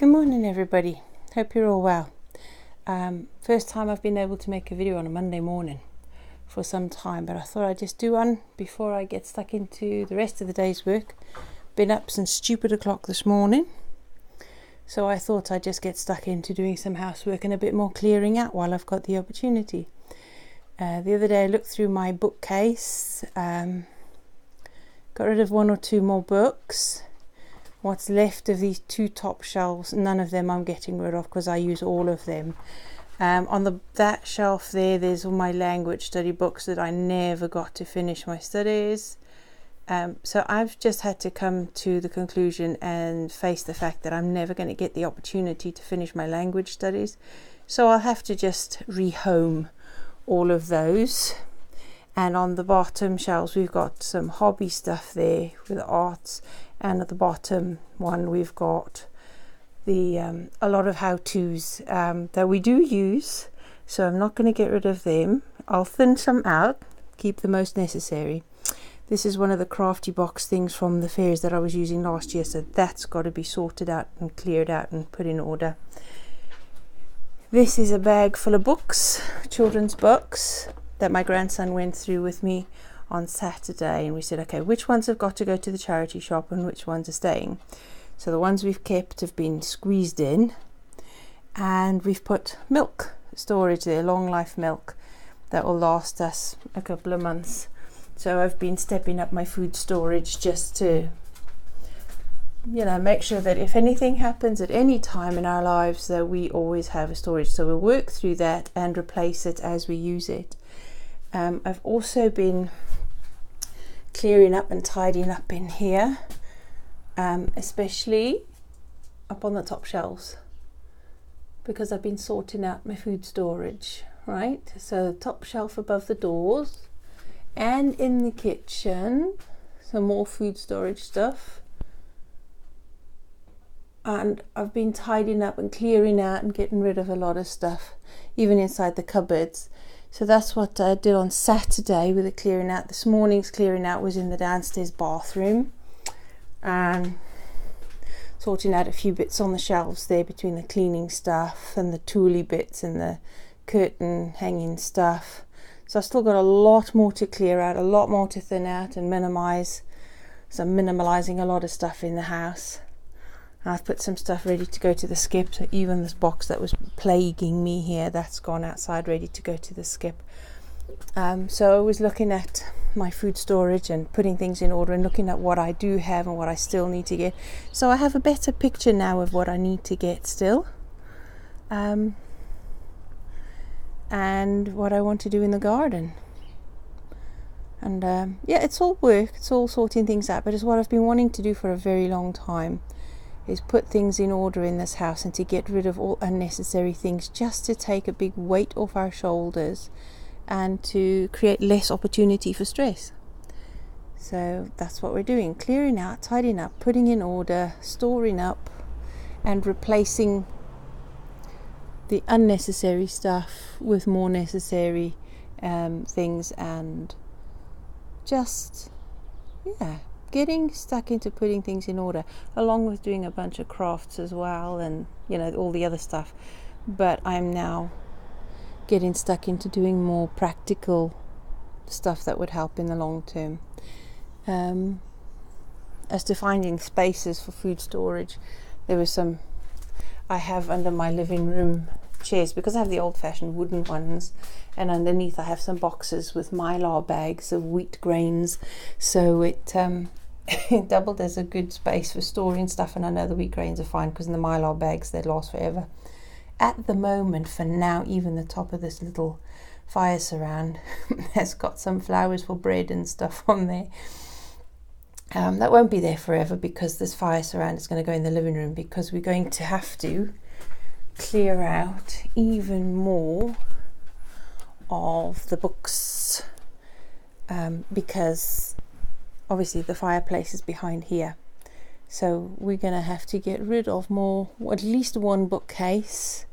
Good morning everybody, hope you're all well. First time I've been able to make a video on a Monday morning for some time, but I thought I'd just do one before I get stuck into the rest of the day's work. Been up since stupid o'clock this morning, so I thought I'd just get stuck into doing some housework and a bit more clearing out while I've got the opportunity. The other day I looked through my bookcase, got rid of one or two more books. What's left of these two top shelves, none of them I'm getting rid of because I use all of them. On that shelf there's all my language study books that I never got to finish my studies. So I've just had to come to the conclusion and face the fact that I'm never going to get the opportunity to finish my language studies. So I'll have to just rehome all of those. And on the bottom shelves we've got some hobby stuff there with arts, and at the bottom one we've got the a lot of how-tos that we do use, so I'm not going to get rid of them. I'll thin some out, keep the most necessary. This is one of the crafty box things from the fairs that I was using last year, so that's got to be sorted out and cleared out and put in order. This is a bag full of books, children's books, that my grandson went through with me on Saturday, and we said, okay, which ones have got to go to the charity shop and which ones are staying? So the ones we've kept have been squeezed in, and we've put milk storage there, long life milk that will last us a couple of months. So I've been stepping up my food storage just to, you know, make sure that if anything happens at any time in our lives that we always have a storage. So we'll work through that and replace it as we use it. I've also been clearing up and tidying up in here, especially up on the top shelves, because I've been sorting out my food storage, right? So the top shelf above the doors and in the kitchen, some more food storage stuff. And I've been tidying up and clearing out and getting rid of a lot of stuff, even inside the cupboards. So that's what I did on Saturday with the clearing out. This morning's clearing out was in the downstairs bathroom, and sorting out a few bits on the shelves there between the cleaning stuff and the tooly bits and the curtain hanging stuff. So I've still got a lot more to clear out, a lot more to thin out and minimize. So I'm minimalizing a lot of stuff in the house. I've put some stuff ready to go to the skip, so even this box that was plaguing me here, that's gone outside ready to go to the skip. So I was looking at my food storage and putting things in order and looking at what I do have and what I still need to get. So I have a better picture now of what I need to get still, and what I want to do in the garden. And yeah, it's all work, it's all sorting things out, but it's what I've been wanting to do for a very long time, is put things in order in this house and to get rid of all unnecessary things, just to take a big weight off our shoulders and to create less opportunity for stress. So that's what we're doing, clearing out, tidying up, putting in order, storing up and replacing the unnecessary stuff with more necessary things, and just, yeah, getting stuck into putting things in order, along with doing a bunch of crafts as well, and you know, all the other stuff. But I'm now getting stuck into doing more practical stuff that would help in the long term. As to finding spaces for food storage, there was some I have under my living room chairs, because I have the old-fashioned wooden ones, and underneath I have some boxes with mylar bags of wheat grains, so it it doubled as a good space for storing stuff. And I know the wheat grains are fine because in the mylar bags they last forever. At the moment, for now, even the top of this little fire surround has got some flowers for bread and stuff on there. That won't be there forever, because this fire surround is going to go in the living room, because we're going to have to clear out even more of the books, because obviously the fireplace is behind here, so we're going to have to get rid of more, at least one bookcase,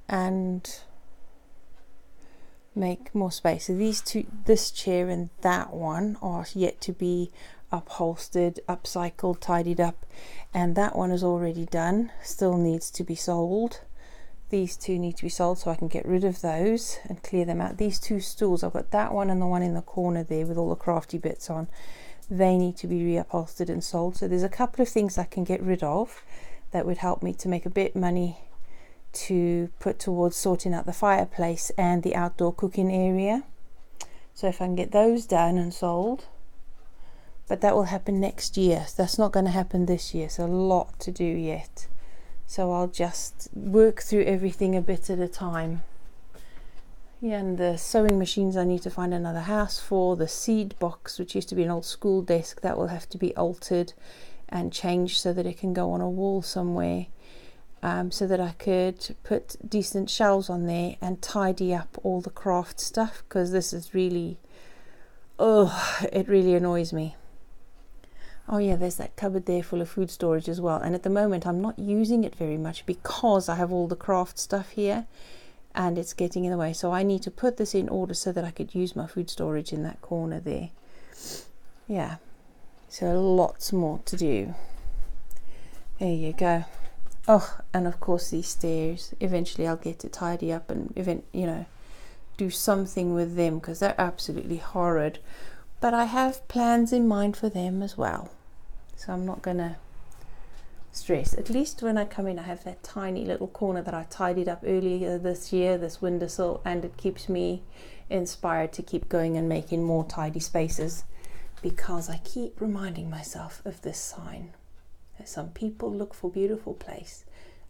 and make more space. So these two, this chair and that one, are yet to be upholstered, upcycled, tidied up, and that one is already done. Still needs to be sold. These two need to be sold so I can get rid of those and clear them out. These two stools, I've got that one and the one in the corner there with all the crafty bits on. They need to be reupholstered and sold. So there's a couple of things I can get rid of that would help me to make a bit of money to put towards sorting out the fireplace and the outdoor cooking area. So if I can get those done and sold, but that will happen next year. That's not going to happen this year. So a lot to do yet. So I'll just work through everything a bit at a time. Yeah, and the sewing machines I need to find another house for. The seed box, which used to be an old school desk, that will have to be altered and changed so that it can go on a wall somewhere, so that I could put decent shelves on there and tidy up all the craft stuff, because this is really, it really annoys me. Oh yeah, there's that cupboard there full of food storage as well, and at the moment I'm not using it very much because I have all the craft stuff here and it's getting in the way. So I need to put this in order so that I could use my food storage in that corner there. Yeah, so lots more to do. There you go. Oh, and of course these stairs, eventually I'll get to tidy up and do something with them, because they're absolutely horrid, but I have plans in mind for them as well. So I'm not going to stress. At least when I come in, I have that tiny little corner that I tidied up earlier this year, this windowsill, and it keeps me inspired to keep going and making more tidy spaces, because I keep reminding myself of this sign. Some people look for beautiful place,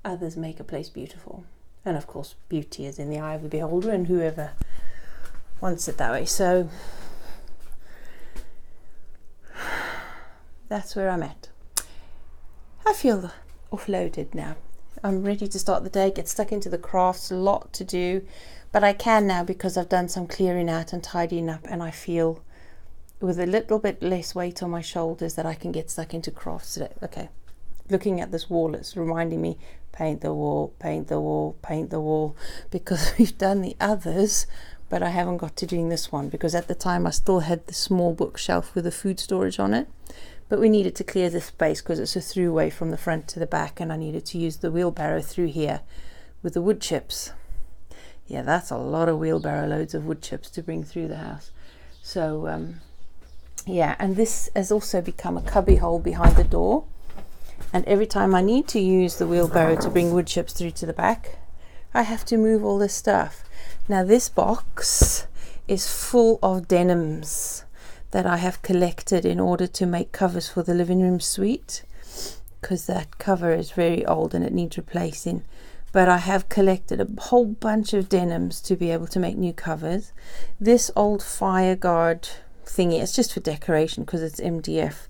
others make a place beautiful. And of course, beauty is in the eye of the beholder and whoever wants it that way. So that's where I'm at. I feel offloaded now. I'm ready to start the day, get stuck into the crafts, a lot to do, but I can now because I've done some clearing out and tidying up, and I feel with a little bit less weight on my shoulders that I can get stuck into crafts today. Okay, looking at this wall, it's reminding me, paint the wall, paint the wall, paint the wall, because we've done the others, but I haven't got to doing this one, because at the time I still had the small bookshelf with the food storage on it. But we needed to clear the space because it's a throughway from the front to the back, and I needed to use the wheelbarrow through here with the wood chips. Yeah, that's a lot of wheelbarrow loads of wood chips to bring through the house. So yeah, and this has also become a cubby hole behind the door, and every time I need to use the wheelbarrow to bring wood chips through to the back, I have to move all this stuff. Now this box is full of denims that I have collected in order to make covers for the living room suite, because that cover is very old and it needs replacing. But I have collected a whole bunch of denims to be able to make new covers. This old fire guard thingy, it's just for decoration because it's MDF.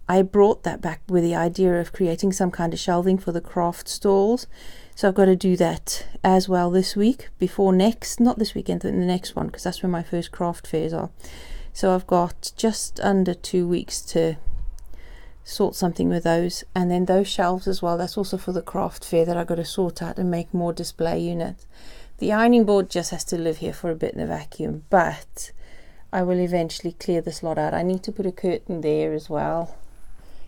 I brought that back with the idea of creating some kind of shelving for the craft stalls. So I've got to do that as well this week, before next, not this weekend, but in the next one, because that's when my first craft fairs are. So I've got just under 2 weeks to sort something with those. And then those shelves as well, that's also for the craft fair that I've got to sort out and make more display units. The ironing board just has to live here for a bit in the vacuum, but I will eventually clear this lot out. I need to put a curtain there as well,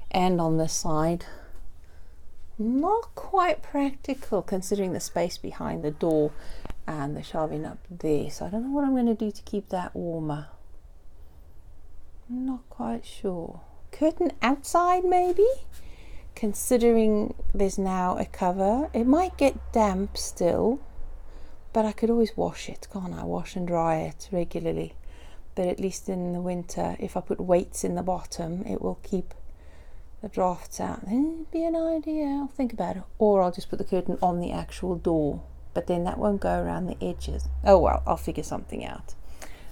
and on this side. Not quite practical considering the space behind the door and the shelving up there, so I don't know what I'm going to do to keep that warmer. Not quite sure. Curtain outside maybe, considering there's now a cover. It might get damp still, but I could always wash it, can't I? Wash and dry it regularly. But at least in the winter, if I put weights in the bottom, it will keep the drafts out. It'd be an idea. I'll think about it. Or I'll just put the curtain on the actual door, but then that won't go around the edges. Oh well, I'll figure something out.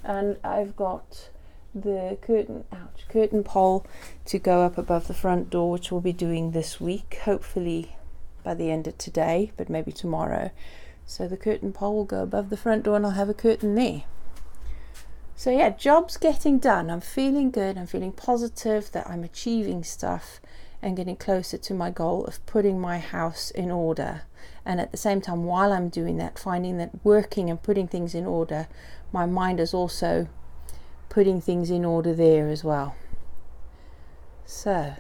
And I've got the curtain pole to go up above the front door, which we'll be doing this week, hopefully by the end of today, but maybe tomorrow. So the curtain pole will go above the front door and I'll have a curtain there. So yeah, job's getting done. I'm feeling good. I'm feeling positive that I'm achieving stuff and getting closer to my goal of putting my house in order. And at the same time, while I'm doing that, finding that working and putting things in order, my mind is also putting things in order there as well. So,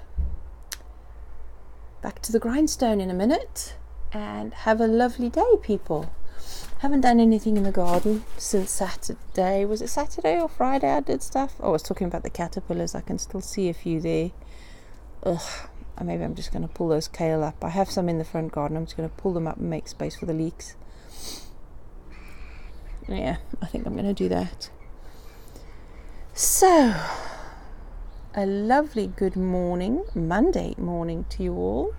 back to the grindstone in a minute, and have a lovely day, people. Haven't done anything in the garden since Saturday. Was it Saturday or Friday I did stuff? Oh, I was talking about the caterpillars. I can still see a few there. Ugh, maybe I'm just going to pull those kale up. I have some in the front garden. I'm just going to pull them up and make space for the leeks. Yeah, I think I'm going to do that. So, a lovely good morning, Monday morning to you all.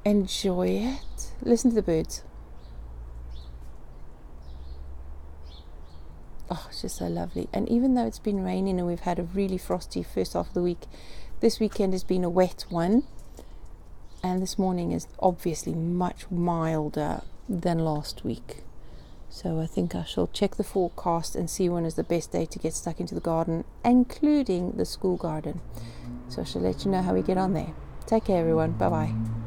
Enjoy it. Listen to the birds. Oh, it's just so lovely. And even though it's been raining and we've had a really frosty first half of the week, this weekend has been a wet one. And this morning is obviously much milder than last week. So I think I shall check the forecast and see when is the best day to get stuck into the garden, including the school garden. So I shall let you know how we get on there. Take care, everyone. Bye-bye.